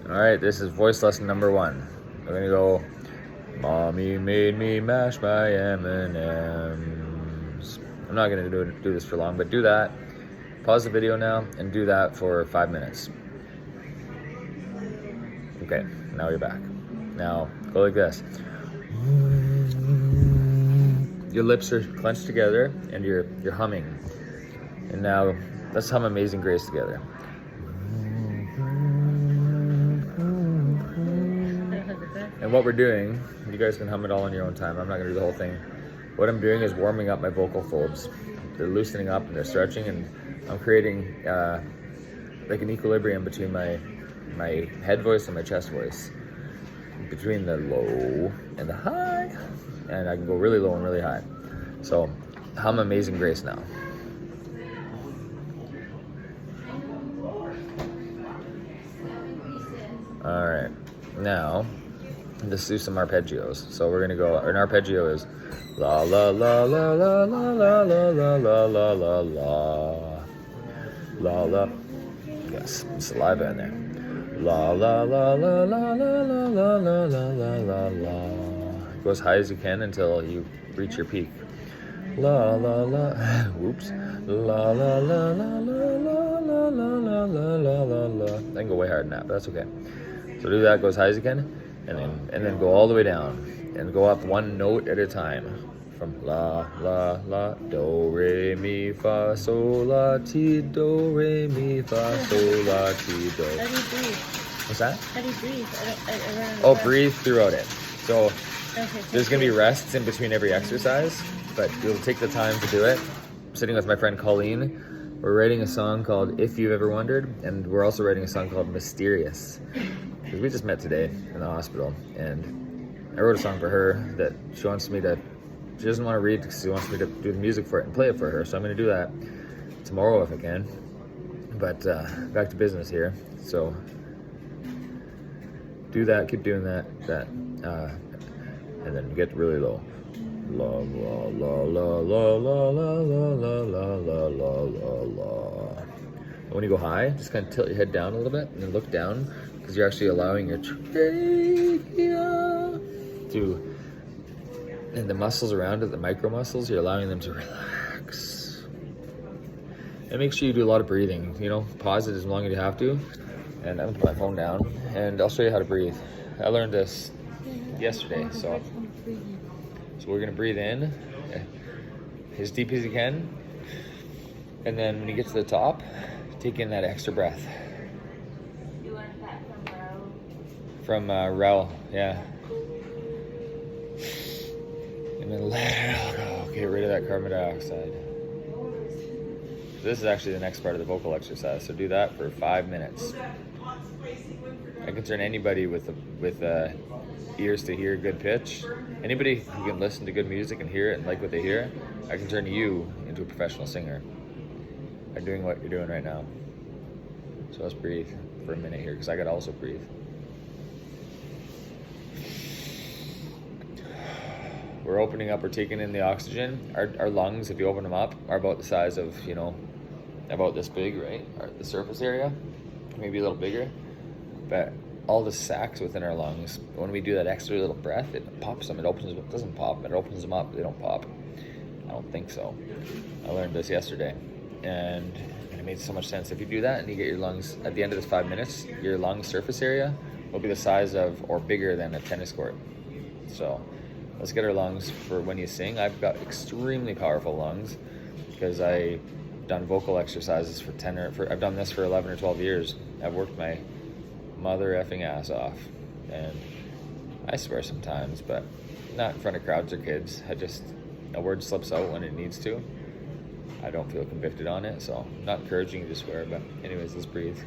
Alright, this is voice lesson number 1. We're gonna go, Mommy made me mash my M&Ms. I'm not gonna do this for long, but do that. Pause the video now and do that for 5 minutes. Okay, now you're back. Now, go like this. Your lips are clenched together and you're humming. And now, let's hum Amazing Grace together. And what we're doing, you guys can hum it all on your own time. I'm not gonna do the whole thing. What I'm doing is warming up my vocal folds. They're loosening up and they're stretching, and I'm creating like an equilibrium between my head voice and my chest voice. Between the low and the high. And I can go really low and really high. So, hum Amazing Grace now. Alright, now, let's do some arpeggios. So we're gonna go, an arpeggio is la la la la la la la la la la la la la la. Yes, saliva in there. La la la la la la la la la la la la. Go as high as you can until you reach your peak. La la la. Whoops. La la la la la la la la la la la la. I can go way higher than that, but that's okay. So do that. Go as high as you can, and then go all the way down, and go up one note at a time. From la la la do re mi fa sol la ti do re mi fa sol la ti do. How do you breathe? What's that? How do you breathe? Breathe throughout it. So okay, there's gonna be rests in between every exercise, but you'll take the time to do it. I'm sitting with my friend Colleen. We're writing a song called If You've Ever Wondered, and we're also writing a song called Mysterious. Because we just met today in the hospital, and I wrote a song for her that she doesn't want to read because she wants me to do the music for it and play it for her. So I'm going to do that tomorrow if I can. But back to business here. So do that, keep doing that, and then get really low. La la la la la la la la la la la la la. When you go high, just kind of tilt your head down a little bit and then look down, because you're actually allowing your trachea to, and the muscles around it, the micro muscles, you're allowing them to relax. And make sure you do a lot of breathing. Pause it as long as you have to. And I'm gonna put my phone down, and I'll show you how to breathe. I learned this yesterday, so we're gonna breathe in as deep as you can, and then when you get to the top, take in that extra breath. You learned that from Rel, yeah. And then let it all go. Get rid of that carbon dioxide. This is actually the next part of the vocal exercise, so do that for 5 minutes. I can turn anybody with ears to hear good pitch. Anybody who can listen to good music and hear it and like what they hear, I can turn you into a professional singer by doing what you're doing right now. So let's breathe for a minute here, because I gotta also breathe. We're opening up, we're taking in the oxygen. Our lungs, if you open them up, are about the size of, about this big, right? The surface area, maybe a little bigger. But all the sacs within our lungs, when we do that extra little breath, it pops them, it opens them, it doesn't pop, it opens them up, they don't pop. I don't think so. I learned this yesterday, and it made so much sense. If you do that and you get your lungs, at the end of this 5 minutes, your lung surface area will be the size of, or bigger than, a tennis court. So let's get our lungs for when you sing. I've got extremely powerful lungs because I've done vocal exercises I've done this for 11 or 12 years. I've worked my mother effing ass off, and I swear sometimes, but not in front of crowds or kids. A word slips out when it needs to. I don't feel convicted on it, so I'm not encouraging you to swear, but anyways, let's breathe.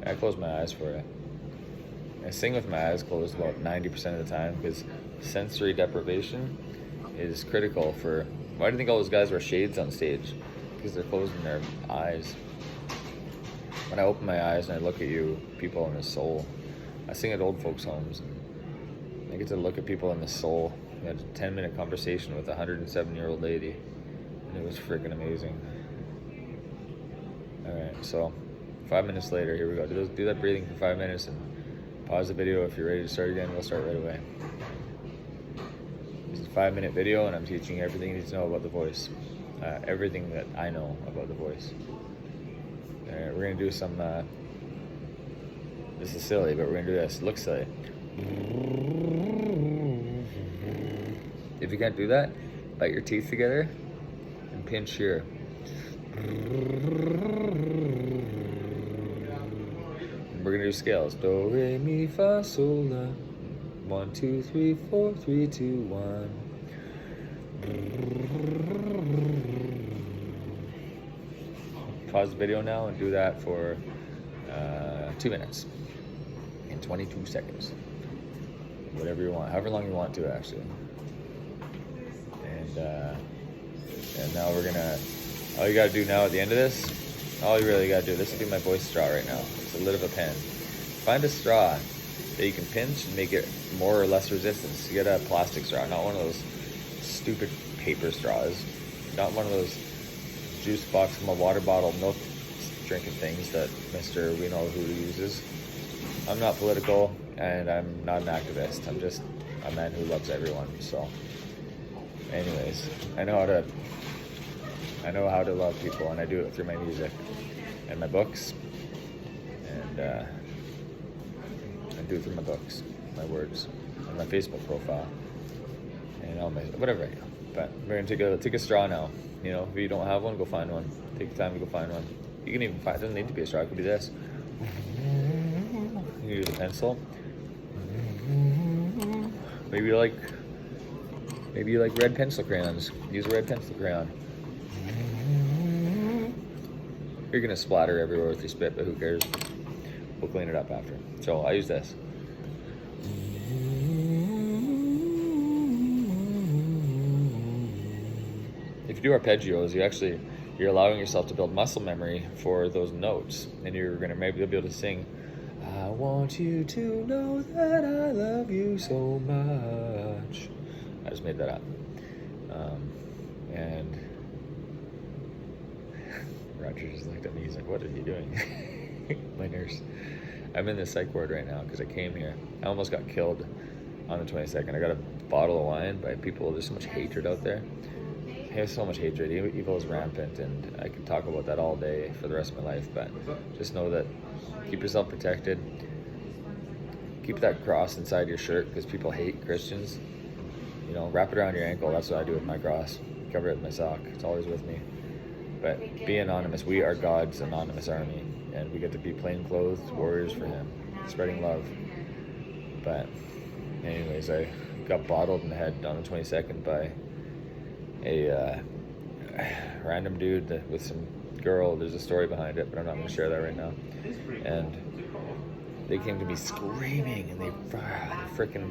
I close my eyes for it. I sing with my eyes closed about 90% of the time, because sensory deprivation is critical for... Why do you think all those guys wear shades on stage? Because they're closing their eyes. When I open my eyes and I look at you, people in the soul, I sing at old folks' homes. I get to look at people in the soul We had a 10-minute conversation with a 107-year-old lady, and it was freaking amazing. All right, so 5 minutes later, here we go. Do that breathing for 5 minutes and pause the video. If you're ready to start again, we'll start right away. This is a 5-minute video, and I'm teaching you everything you need to know about the voice. Everything that I know about the voice. All right, we're gonna do some, this is silly, but we're gonna do this. It looks silly. If you can't do that, bite your teeth together and pinch here. And we're gonna do scales. Do, re, mi, fa, sol, la. 1, 2, 3, 4, 3, 2, 1. Pause the video now and do that for 2 minutes and 22 seconds. Whatever you want, however long you want to, actually. And now we're gonna, all you gotta do now at the end of this, all you really gotta do, this will be my voice straw right now. It's a lid of a pen. Find a straw that you can pinch and make it more or less resistance. You get a plastic straw, not one of those stupid paper straws, not one of those juice box from a water bottle milk drinking things that Mr. We Know Who uses. I'm not political and I'm not an activist. I'm just a man who loves everyone. So anyways, I know how to love people, and I do it through my music and my books, and I do it through my books, my words, and my Facebook profile, and all my whatever I do. But we're gonna take a straw now. You know, if you don't have one, go find one. Take the time to go find one. You can even find, it doesn't need to be a straw, it could be this. You can use a pencil. Maybe you like red pencil crayons. Use a red pencil crayon. You're gonna splatter everywhere with your spit, but who cares? We'll clean it up after. So I use this. If you do arpeggios, you're allowing yourself to build muscle memory for those notes, and you're gonna maybe be able to sing, I want you to know that I love you so much. I just made that up. And Roger just looked at me, he's like, what are you doing? My nurse. I'm in the psych ward right now because I came here. I almost got killed on the 22nd. I got a bottle of wine by people. There's so much hatred out there. There's so much hatred. Evil is rampant, and I could talk about that all day for the rest of my life, but just know that keep yourself protected. Keep that cross inside your shirt because people hate Christians. You know, wrap it around your ankle. That's what I do with my cross. Cover it with my sock. It's always with me. But be anonymous. We are God's anonymous army, and we get to be plainclothed warriors for Him, spreading love. But anyways, I got bottled in the head on the 22nd by a random dude with some girl. There's a story behind it, but I'm not going to share that right now. And they came to me screaming, and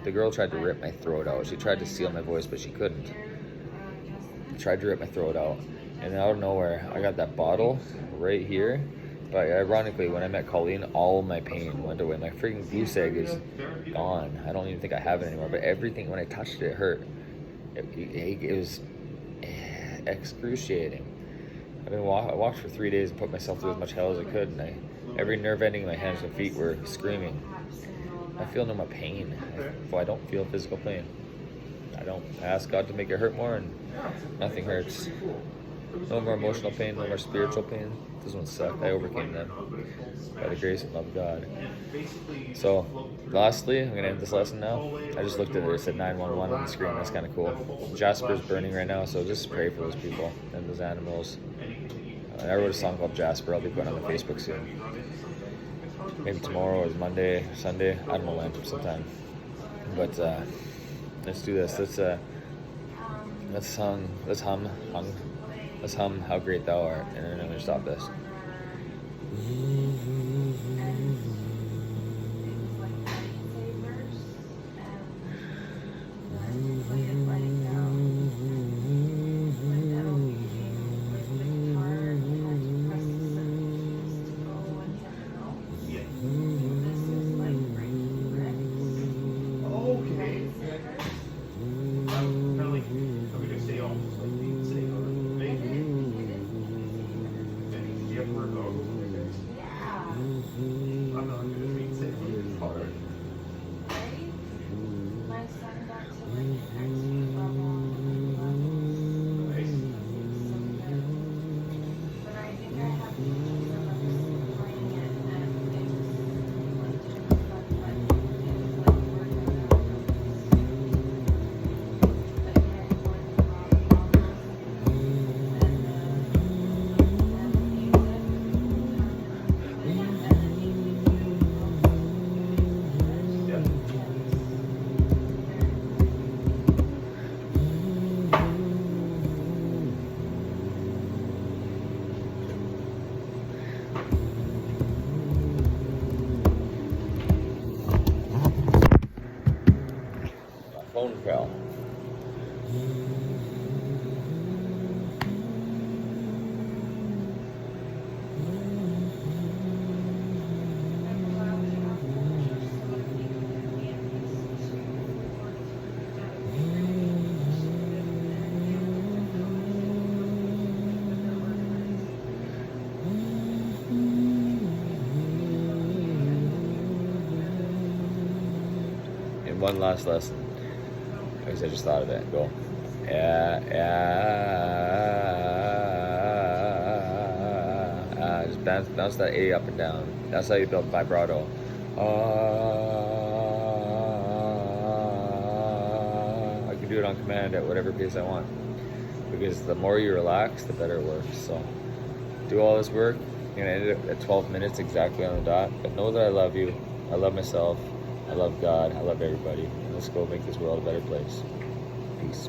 the girl tried to rip my throat out. She tried to seal my voice, but she couldn't. Tried to rip my throat out. And out of nowhere, I got that bottle right here. But ironically, when I met Colleen, all my pain went away. My freaking goose egg is gone. I don't even think I have it anymore. But everything, when I touched it, hurt. It was excruciating. I walked for 3 days and put myself through as much hell as I could. And every nerve ending in my hands and feet were screaming. I feel no more pain. I don't feel physical pain. I don't ask God to make it hurt more, and nothing hurts. No more emotional pain, no more spiritual pain. This one sucked. I overcame them by the grace and love of God. So, lastly, I'm going to end this lesson now. I just looked at it. It said 911 on the screen. That's kind of cool. Jasper's burning right now, so just pray for those people and those animals. I wrote a song called Jasper. I'll be putting on the Facebook soon. Maybe tomorrow or Monday, Sunday. I don't know when, sometime. But let's do this. Let's hum How Great Thou Art, and then I'm going to stop this. one last lesson. Because I just thought of it. Go. Just bounce that A up and down. That's how you build vibrato. I can do it on command at whatever pace I want. Because the more you relax, the better it works. So do all this work. You're gonna end it at 12 minutes exactly on the dot. But know that I love you. I love myself. I love God. I love everybody. Let's go make this world a better place. Peace.